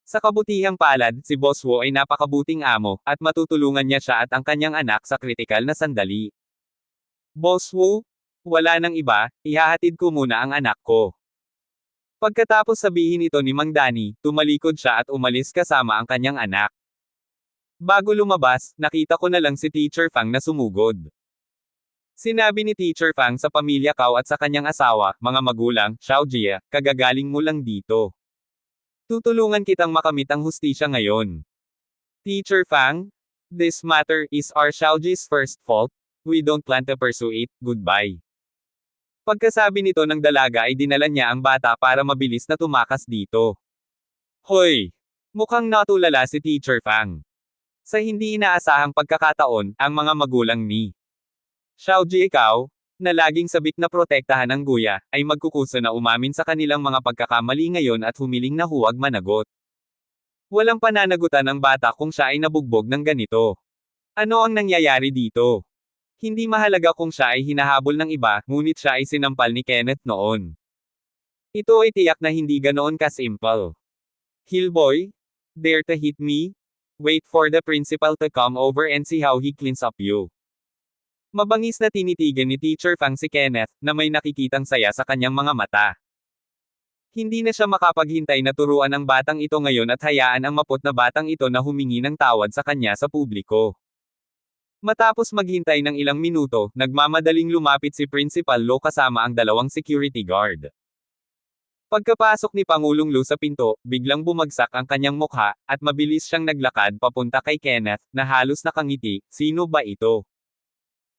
Sa kabutihang palad, si Boss Wu ay napakabuting amo, at matutulungan niya siya at ang kanyang anak sa kritikal na sandali. Boss Wu, wala nang iba, ihahatid ko muna ang anak ko. Pagkatapos sabihin ito ni Mang Danny, tumalikod siya at umalis kasama ang kanyang anak. Bago lumabas, nakita ko na lang si Teacher Fang na sumugod. Sinabi ni Teacher Fang sa pamilya Cao at sa kanyang asawa, mga magulang, Xiao Jia, kagagaling mo lang dito. Tutulungan kitang makamit ang hustisya ngayon. Teacher Fang, this matter is our Xiao Ji's first fault. We don't plan to pursue it, goodbye. Pagkasabi nito ng dalaga ay dinala niya ang bata para mabilis na tumakas dito. Hoy! Mukhang natulala si Teacher Fang. Sa hindi inaasahang pagkakataon, ang mga magulang ni Xiao Jie Cao, na laging sabik na protektahan ng guya, ay magkukusa na umamin sa kanilang mga pagkakamali ngayon at humiling na huwag managot. Walang pananagutan ng bata kung siya ay nabugbog ng ganito. Ano ang nangyayari dito? Hindi mahalaga kung siya ay hinahabol ng iba, ngunit siya ay sinampal ni Kenneth noon. Ito ay tiyak na hindi ganoon ka-simple. Hillboy? Dare to hit me? Wait for the principal to come over and see how he cleans up you. Mabangis na tinitigan ni Teacher Fang si Kenneth, na may nakikitang saya sa kanyang mga mata. Hindi na siya makapaghintay na turuan ang batang ito ngayon at hayaan ang mapot na batang ito na humingi ng tawad sa kanya sa publiko. Matapos maghintay ng ilang minuto, nagmamadaling lumapit si Principal Lo kasama ang dalawang security guard. Pagkapasok ni Pangulong Lu sa pinto, biglang bumagsak ang kanyang mukha, at mabilis siyang naglakad papunta kay Kenneth, na halos nakangiti. Sino ba ito?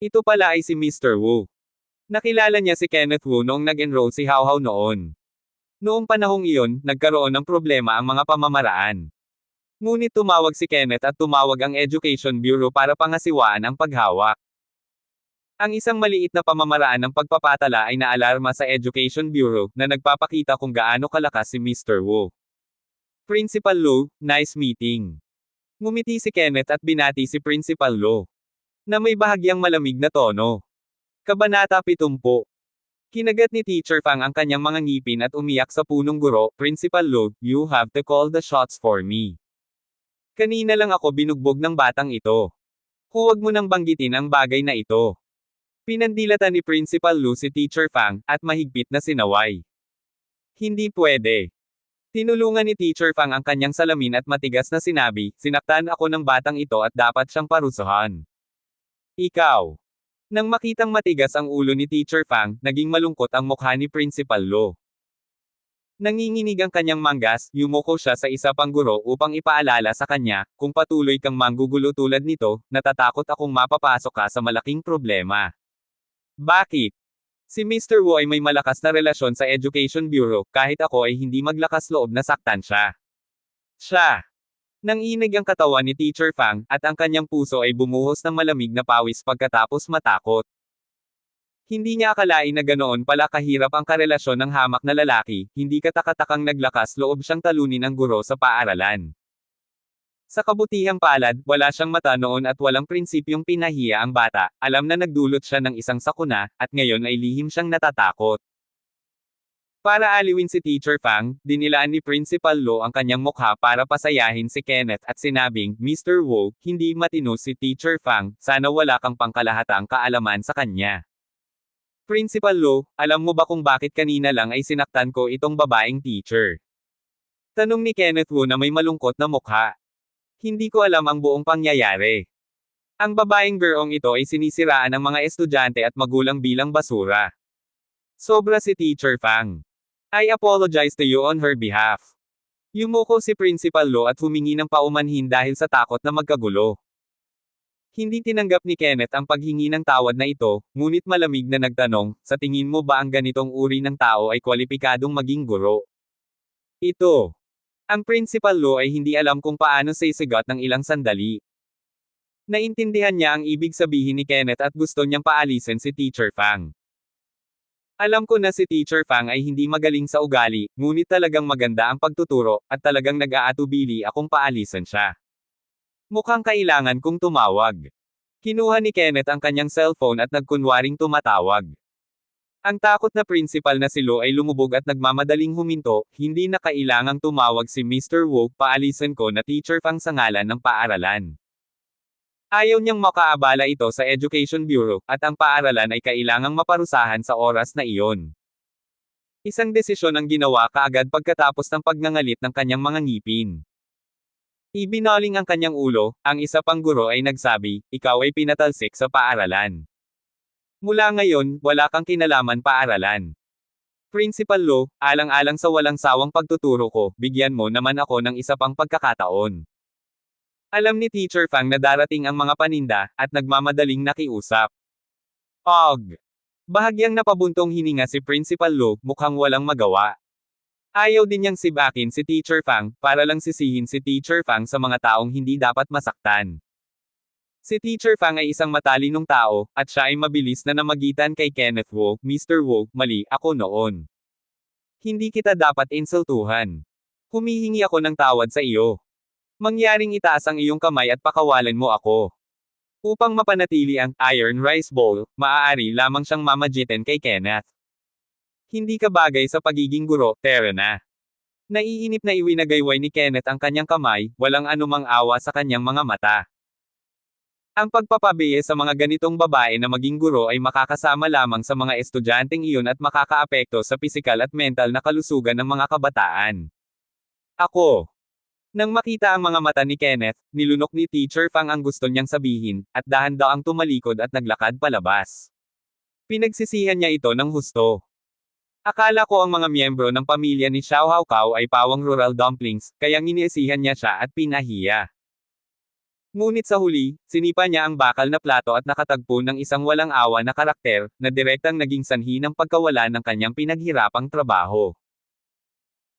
Ito pala ay si Mr. Wu. Nakilala niya si Kenneth Wu noong nag-enroll si Hao Hao noon. Noong panahong iyon, nagkaroon ng problema ang mga pamamaraan. Ngunit tumawag si Kenneth at tumawag ang Education Bureau para pangasiwaan ang paghawak. Ang isang maliit na pamamaraan ng pagpapatala ay naalarma sa Education Bureau, na nagpapakita kung gaano kalakas si Mr. Wu. Principal Lu, nice meeting. Ngumiti si Kenneth at binati si Principal Lu, na may bahagyang malamig na tono. Kabanata 70. Kinagat ni Teacher Fang ang kanyang mga ngipin at umiyak sa punong guro. Principal Lu, you have to call the shots for me. Kanina lang ako binugbog ng batang ito. Huwag mo nang banggitin ang bagay na ito. Pinandilatan ni Principal Lu si Teacher Fang, at mahigpit na sinaway. Hindi pwede. Tinulungan ni Teacher Fang ang kanyang salamin at matigas na sinabi, sinaktan ako ng batang ito at dapat siyang parusahan. Ikaw. Nang makitang matigas ang ulo ni Teacher Fang, naging malungkot ang mukha ni Principal Lu. Nanginginig ang kanyang manggas, yumuko siya sa isa pang guro upang ipaalala sa kanya, kung patuloy kang manggugulo tulad nito, natatakot akong mapapasok ka sa malaking problema. Bakit? Si Mr. Wu ay may malakas na relasyon sa Education Bureau, kahit ako ay hindi maglakas loob na saktan siya. Nanginig ang katawan ni Teacher Fang, at ang kanyang puso ay bumuhos ng malamig na pawis pagkatapos matakot. Hindi niya akalain na ganoon pala kahirap ang karelasyon ng hamak na lalaki, hindi katakatakang naglakas loob siyang talunin ang guro sa paaralan. Sa kabutihang palad, wala siyang mata noon at walang prinsipyong pinahiya ang bata, alam na nagdulot siya ng isang sakuna, at ngayon ay lihim siyang natatakot. Para aliwin si Teacher Fang, dinilaan ni Principal Lu ang kanyang mukha para pasayahin si Kenneth at sinabing, Mr. Wu, hindi matino si Teacher Fang, sana wala kang pangkalahatang kaalaman sa kanya. Principal Lu, alam mo ba kung bakit kanina lang ay sinaktan ko itong babaeng teacher? Tanong ni Kenneth Wu na may malungkot na mukha. Hindi ko alam ang buong pangyayari. Ang babaeng girong ito ay sinisiraan ng mga estudyante at magulang bilang basura. Sobra si Teacher Fang. I apologize to you on her behalf. Yumuko si Principal Lu at humingi ng paumanhin dahil sa takot na magkagulo. Hindi tinanggap ni Kenneth ang paghingi ng tawad na ito, ngunit malamig na nagtanong, sa tingin mo ba ang ganitong uri ng tao ay kwalipikadong maging guro? Ito. Ang Principal Lu ay hindi alam kung paano sisigot ng ilang sandali. Naintindihan niya ang ibig sabihin ni Kenneth at gusto niyang paalisin si Teacher Fang. Alam ko na si Teacher Fang ay hindi magaling sa ugali, ngunit talagang maganda ang pagtuturo, at talagang nag-aatubili akong paalisan siya. Mukhang kailangan kong tumawag. Kinuha ni Kenneth ang kanyang cellphone at nagkunwaring tumatawag. Ang takot na principal na si Lu ay lumubog at nagmamadaling huminto, hindi na kailangang tumawag si Mr. Wu, paalisan ko na Teacher Fang sa ngalan ng paaralan. Ayaw niyang makaabala ito sa Education Bureau, at ang paaralan ay kailangang maparusahan sa oras na iyon. Isang desisyon ang ginawa kaagad pagkatapos ng pagngangalit ng kanyang mga ngipin. Ibinaling ang kanyang ulo, ang isa pang guro ay nagsabi, ikaw ay pinatalsik sa paaralan. Mula ngayon, wala kang kinalaman paaralan. Principal Lu, alang-alang sa walang sawang pagtuturo ko, bigyan mo naman ako ng isa pang pagkakataon. Alam ni Teacher Fang na darating ang mga paninda, at nagmamadaling nakiusap. Og! Bahagyang napabuntong hininga si Principal Lu, mukhang walang magawa. Ayaw din niyang sibakin si Teacher Fang, para lang sisihin si Teacher Fang sa mga taong hindi dapat masaktan. Si Teacher Fang ay isang matalinong tao, at siya ay mabilis na namagitan kay Kenneth Wu. Mr. Wu, mali ako noon. Hindi kita dapat insultuhan. Humihingi ako ng tawad sa iyo. Mangyaring itaas ang iyong kamay at pakawalan mo ako. Upang mapanatili ang Iron Rice Bowl, maaari lamang siyang mamagitan kay Kenneth. Hindi ka bagay sa pagiging guro, tara na. Naiinip na iwinagayway ni Kenneth ang kanyang kamay, walang anumang awa sa kanyang mga mata. Ang pagpapabiye sa mga ganitong babae na maging guro ay makakasama lamang sa mga estudyanteng iyon at makakaapekto sa pisikal at mental na kalusugan ng mga kabataan. Ako. Nang makita ang mga mata ni Kenneth, nilunok ni Teacher Fang ang gusto niyang sabihin, at dahan-daang tumalikod at naglakad palabas. Pinagsisihan niya ito ng husto. Akala ko ang mga miyembro ng pamilya ni Xiao Hao Kao ay pawang rural dumplings, kaya nginiisihan niya siya at pinahiya. Ngunit sa huli, sinipa niya ang bakal na plato at nakatagpo ng isang walang awa na karakter, na direktang naging sanhi ng pagkawala ng kanyang pinaghirapang trabaho.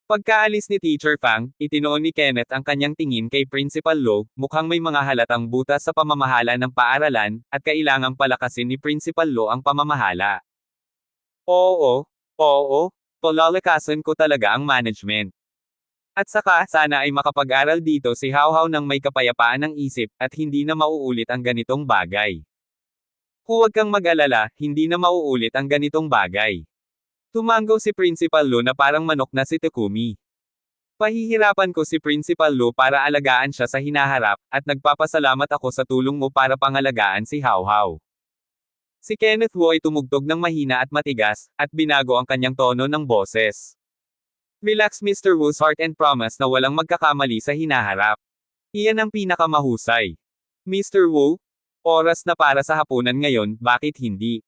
Pagkaalis ni Teacher Fang, itinoon ni Kenneth ang kanyang tingin kay Principal Lo, mukhang may mga halatang butas sa pamamahala ng paaralan, at kailangang palakasin ni Principal Lo ang pamamahala. Oo, palalakasin ko talaga ang management. At saka, sana ay makapag-aral dito si Hao Hao ng may kapayapaan ng isip, at hindi na mauulit ang ganitong bagay. Huwag kang mag-alala, hindi na mauulit ang ganitong bagay. Tumango si Principal Lo na parang manok na si Takumi. Pahihirapan ko si Principal Lo para alagaan siya sa hinaharap, at nagpapasalamat ako sa tulong mo para pangalagaan si Hao Hao. Si Kenneth Wu ay tumugtog ng mahina at matigas, at binago ang kanyang tono ng boses. Relax Mr. Wu's heart and promise na walang magkakamali sa hinaharap. Iyan ang pinakamahusay. Mr. Wu, oras na para sa hapunan ngayon, bakit hindi?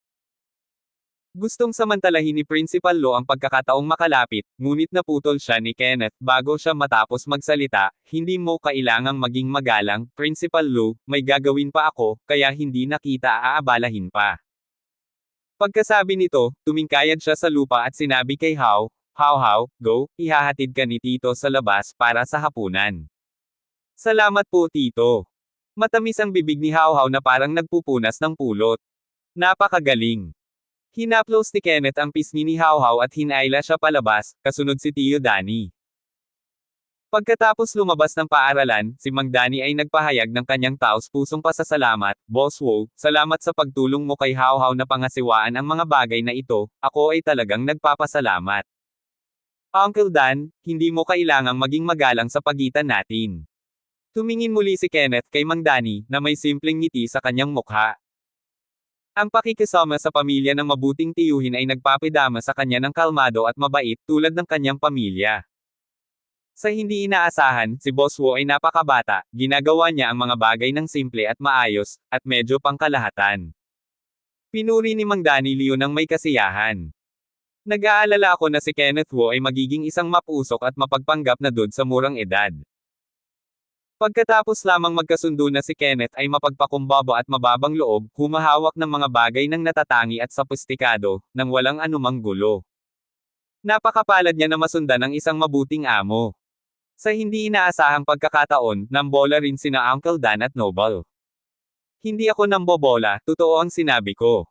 Gustong samantalahin ni Principal Lo ang pagkakataong makalapit, ngunit naputol siya ni Kenneth bago siya matapos magsalita. Hindi mo kailangang maging magalang, Principal Lo, may gagawin pa ako, kaya hindi na kita aabalahin pa. Pagkasabi nito, tumingkayad siya sa lupa at sinabi kay Hao, Hao, go, ihahatid ka ni Tito sa labas para sa hapunan. Salamat po Tito. Matamis ang bibig ni Hao Hao na parang nagpupunas ng pulot. Napakagaling. Hinaplos ni Kenneth ang pisngi ni Hao Hao at hinayla siya palabas, kasunod si Tio Danny. Pagkatapos lumabas ng paaralan, si Mang Danny ay nagpahayag ng kanyang taos-pusong pasasalamat. Boss Wu, salamat sa pagtulong mo kay Hao Hao na pangasiwaan ang mga bagay na ito, ako ay talagang nagpapasalamat. Uncle Dan, hindi mo kailangang maging magalang sa pagitan natin. Tumingin muli si Kenneth kay Mang Danny, na may simpleng ngiti sa kanyang mukha. Ang pakikisama sa pamilya ng mabuting tiyuhin ay nagpapidama sa kanya ng kalmado at mabait tulad ng kanyang pamilya. Sa hindi inaasahan, si Boss Wu ay napakabata, ginagawa niya ang mga bagay ng simple at maayos, at medyo pangkalahatan. Pinuri ni Mang Danny Liu ng may kasiyahan. Nag-aalala ako na si Kenneth Wu ay magiging isang mapusok at mapagpanggap na dude sa murang edad. Pagkatapos lamang magkasundo na si Kenneth ay mapagpakumbaba at mababang loob, humahawak ng mga bagay ng natatangi at sopistikado, nang walang anumang gulo. Napakapalad niya na masundan ng isang mabuting amo. Sa hindi inaasahang pagkakataon, nambola rin sina Uncle Dan at Noble. Hindi ako nambobola, totoo ang sinabi ko.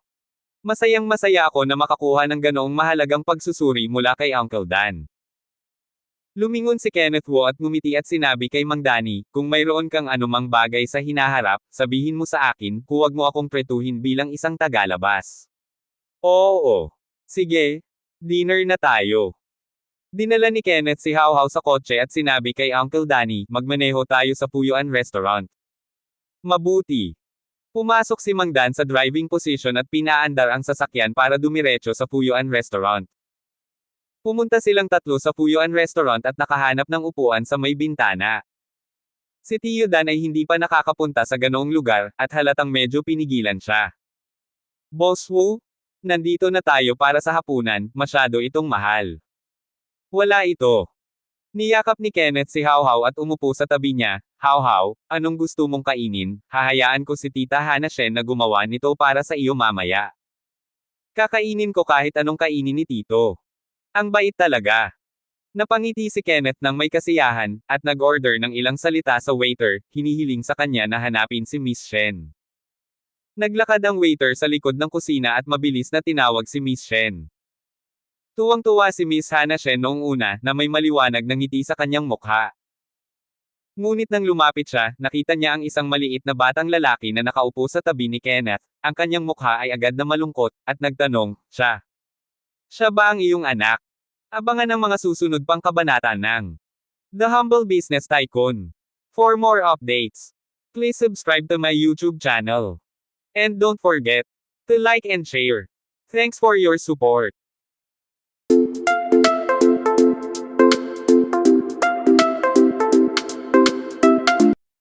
Masayang masaya ako na makakuha ng ganoong mahalagang pagsusuri mula kay Uncle Dan. Lumingon si Kenneth Wu at ngumiti at sinabi kay Mang Danny, kung mayroon kang anumang bagay sa hinaharap, sabihin mo sa akin, huwag mo akong pretuhin bilang isang tagalabas. Oo. Sige. Dinner na tayo. Dinala ni Kenneth si Hao Hao sa kotse at sinabi kay Uncle Danny, magmaneho tayo sa Puyuan Restaurant. Mabuti. Pumasok si Mang Dan sa driving position at pinaandar ang sasakyan para dumiretso sa Puyuan Restaurant. Pumunta silang tatlo sa Puyuan Restaurant at nakahanap ng upuan sa may bintana. Si Tio Dan ay hindi pa nakakapunta sa ganoong lugar, at halatang medyo pinigilan siya. Boss Wu, nandito na tayo para sa hapunan, masyado itong mahal. Wala ito. Niyakap ni Kenneth si Hao Hao at umupo sa tabi niya. Hao Hao, anong gusto mong kainin? Hahayaan ko si Tita Hana Shen na gumawa nito para sa iyo mamaya. Kakainin ko kahit anong kainin ni Tito. Ang bait talaga. Napangiti si Kenneth ng may kasiyahan, at nag-order ng ilang salita sa waiter, hinihiling sa kanya na hanapin si Miss Shen. Naglakad ang waiter sa likod ng kusina at mabilis na tinawag si Miss Shen. Tuwang-tuwa si Miss Hana Shen noong una na may maliwanag na ngiti sa kanyang mukha. Ngunit nang lumapit siya, nakita niya ang isang maliit na batang lalaki na nakaupo sa tabi ni Kenneth. Ang kanyang mukha ay agad na malungkot, at nagtanong, Siya ba ang iyong anak? Abangan ang mga susunod pang kabanata ng The Humble Business Tycoon. For more updates, please subscribe to my YouTube channel. And don't forget to like and share. Thanks for your support.